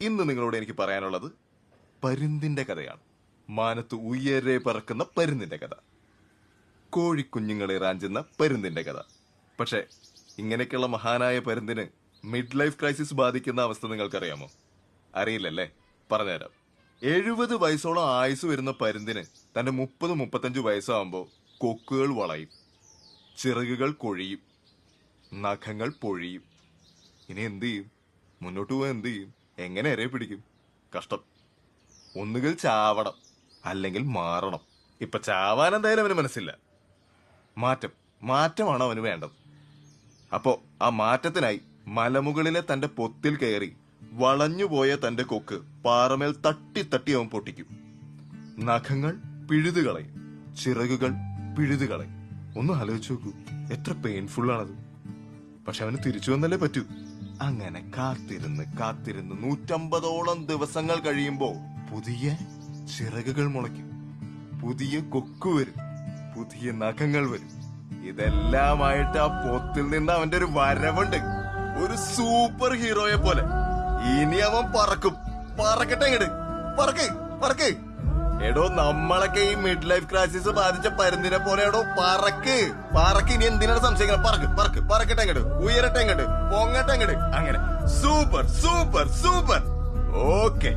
ഇന്ന് നിങ്ങളോട് എനിക്ക് പറയാനുള്ളത് പരുന്തിന്റെ കഥയാണ്. മാനത്ത് ഉയരെ പറക്കുന്ന പരുന്തിന്റെ കഥ, കോഴിക്കുഞ്ഞുങ്ങളെ റാഞ്ചുന്ന പരുന്തിന്റെ കഥ. പക്ഷെ ഇങ്ങനെയൊക്കെയുള്ള മഹാനായ പരുന്തിന് മിഡ് ലൈഫ് ക്രൈസിസ് ബാധിക്കുന്ന അവസ്ഥ നിങ്ങൾക്കറിയാമോ? അറിയില്ലല്ലേ? പറഞ്ഞുതരാം. 70 വയസ്സോളം ആയുസ് വരുന്ന പരുന്തിന് തന്റെ 30-35 വയസ്സാകുമ്പോൾ കൊക്കുകൾ വളയും, ചിറകുകൾ കൊഴിയും, നഖങ്ങൾ പൊഴിയും. ഇനി എന്ത് ചെയ്യും? മുന്നോട്ട് പോകാൻ എന്ത് ചെയ്യും? എങ്ങനെ ഇരയെ പിടിക്കും? കഷ്ടം. ഒന്നുകിൽ ചാവണം, അല്ലെങ്കിൽ മാറണം. ഇപ്പൊ ചാവാൻ എന്തായാലും അവന് മനസ്സില്ല. മാറ്റമാണ് അവന് വേണ്ടത്. അപ്പോ ആ മാറ്റത്തിനായി മലമുകളിലെ തന്റെ പൊത്തിൽ കയറി വളഞ്ഞുപോയ തന്റെ കൊക്ക് പാറമേൽ തട്ടി അവൻ പൊട്ടിക്കും. നഖങ്ങൾ പിഴുതുകളയും, ചിറകുകൾ പിഴുതുകളയും. ഒന്ന് ആലോചിച്ച് നോക്കൂ, എത്ര പെയിൻഫുൾ ആണത്. പക്ഷെ അവന് തിരിച്ചു വന്നല്ലേ പറ്റൂ. അങ്ങനെ കാത്തിരുന്ന് 150ഓളം ദിവസങ്ങൾ കഴിയുമ്പോ പുതിയ ചിറകുകൾ മുളയ്ക്കും, പുതിയ കൊക്ക് വരും, പുതിയ നഖങ്ങൾ വരും. ഇതെല്ലാമായിട്ട് ആ പൊത്തിൽ നിന്ന് അവന്റെ ഒരു വരവുണ്ട്, ഒരു സൂപ്പർ ഹീറോയെ പോലെ. ഇനി അവൻ പറക്കും. പറക്കട്ടെ ഇങ്ങട്, പറക്ക്. എടോ, നമ്മളൊക്കെ ഈ മിഡ് ലൈഫ് ക്രൈസിസ് ബാധിച്ച പരുന്തിനെ പോലെ എടോ പറക്ക്. ഇനി എന്തിനാണ് സംശയിക്കണം? പറക്കട്ടെ ഇങ്ങട്, ഉയരട്ടെ ഇങ്ങട്, പൊങ്ങട്ടെ ഇങ്ങട്. അങ്ങനെ സൂപ്പർ. ഓക്കെ.